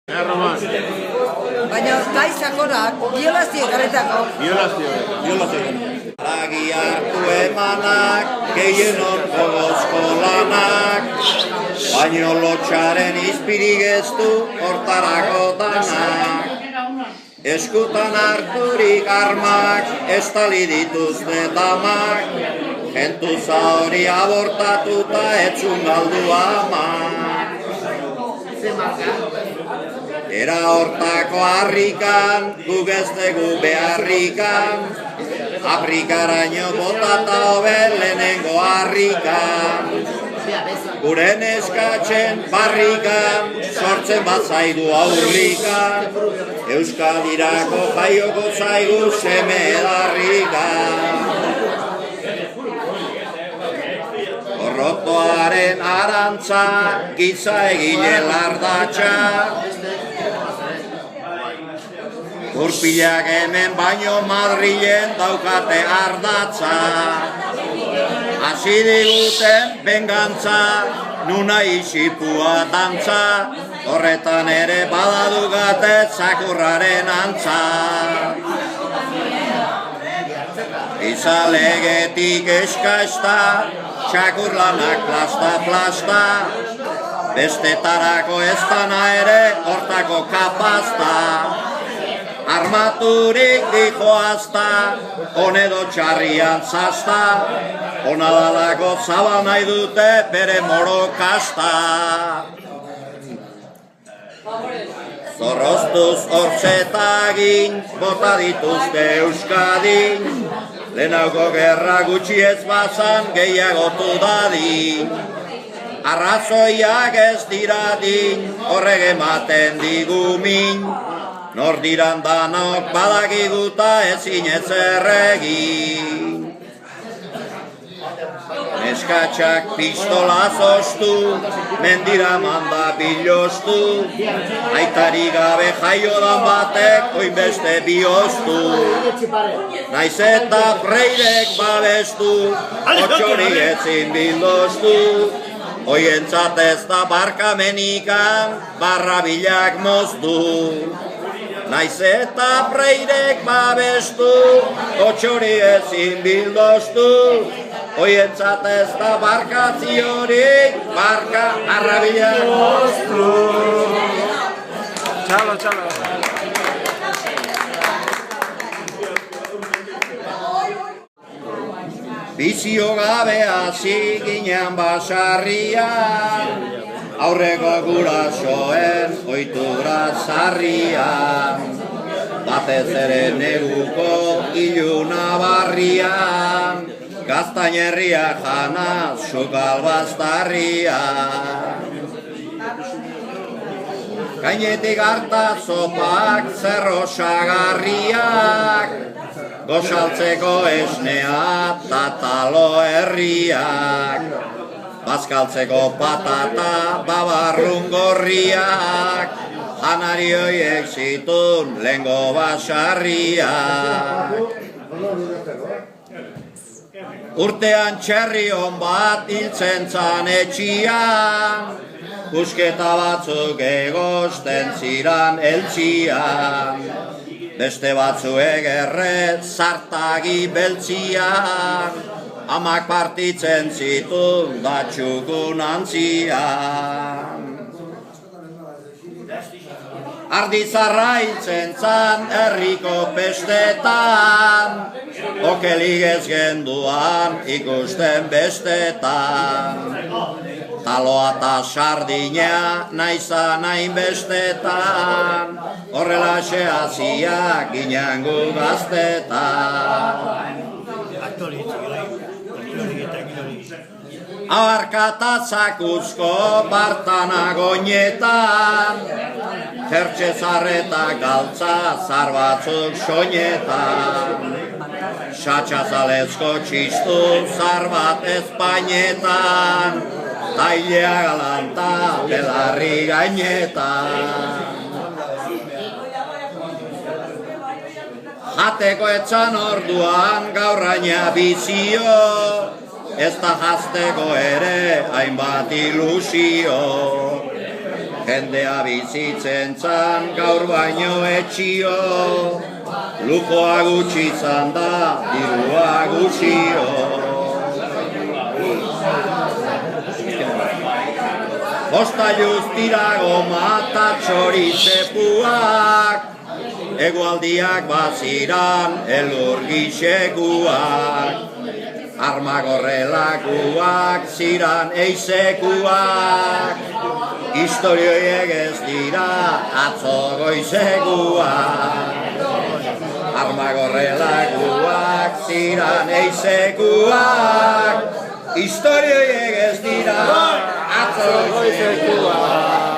Roman. Baina gai sakonak, biolazio garetako. Biolazio. Aragi hartu emanak, gehienon jogozko lanak, baino lotxaren izpirik ez du hortarako danak. Eskutan harturik armak, estali dituzte damak, gentuza hori abortatuta etzun galdu amak. Era hortako harrikan, guk ez dugu beharrikan, Afrikaraino botata hobe lehenengo harrikan. Gure neskatzen barrikan, sortzen bat zaidu aurrikan, Euskadirako jaioko zaigu seme darrikan. Gorrotoaren arantza, giza egine lardatxa, Urpilak hemen baino Madrilen daukate ardatza. Hasi diguten bengantza, nuna isipua dantza, horretan ere badadugate zakurraren antza. Izalegetik eskaesta, txakurlanak plasta-plasta, bestetarako ez dana ere hortako kapazta. Armaturik dijoazta, honedo txarrian zazta, honadalako zaba nahi dute bere moro kasta. Zorroztuz hortzetagin, bota dituzte Euskadin, lehenauko gerra gutxi ez bazan gehiagotu dadin. Arrazoiak ez diradin, horrek ematen digumin, nor diran danok badakiguta ezin ez erregin. Neskatxak pistola zoztu, mendira manda biloztu, aitari gabe jaiodan batek oinbeste bihoztu. Naiz eta freirek babestu, otxori ezin bildoztu, hoientzat ez da barkamenikan, barra bilak moztu. Naiz eta freirek babestu, otxori ezin bildoztu, hoientzat ez da barkaziorik, barka arrabilak moztu. Txalo. Bizio gabe hasi ginen basarrian, aurreko gurasoen ohitura zarrian, batez ere neguko iluna barrian, gaztainerria jana sukal bastarrian. Gainetik harta zopak zerro sagarriak, gosaltzeko esnea tatalo herriak, bazkaltzeko patata babarrun gorriak, janari hoiek zitun lengo basarriak. Urtean txerri hon bat hiltzen zan etxian, busketa batzuk egosten ziran eltzian, beste batzuek erret zartagi beltzian, amak partitzen zitun da txukun antzian. Ardizarra hiltzen zan herriko pestetan, okelik ez genduan ikusten bestetan. Taloa eta sardina naizan hain bestetan, horrelaxe haziak ginen gu gaztetan. Abarkata zakuzko bartana goinetan, jertxe zarreta galtza zar batzuk soinetan, satxazalezko txistu zar bat espainetan, tailea galanta belarri gainetan. Jateko etzan orduan gaurraina bizio, ez da jazteko ere hainbat ilusio. Jendea bizitzen zan gaur baino etxio, lujoa gutxi zan da, dirua gutxio. Osta justirago mata txorizepuak, egualdiak baziran elur gixekuak. Armagorrelakuak ziran eizekuak, historioiek ez dira atzo goizekuak. Armagorrelakuak ziran eizekuak, historioiek ez dira atzo goizekuak.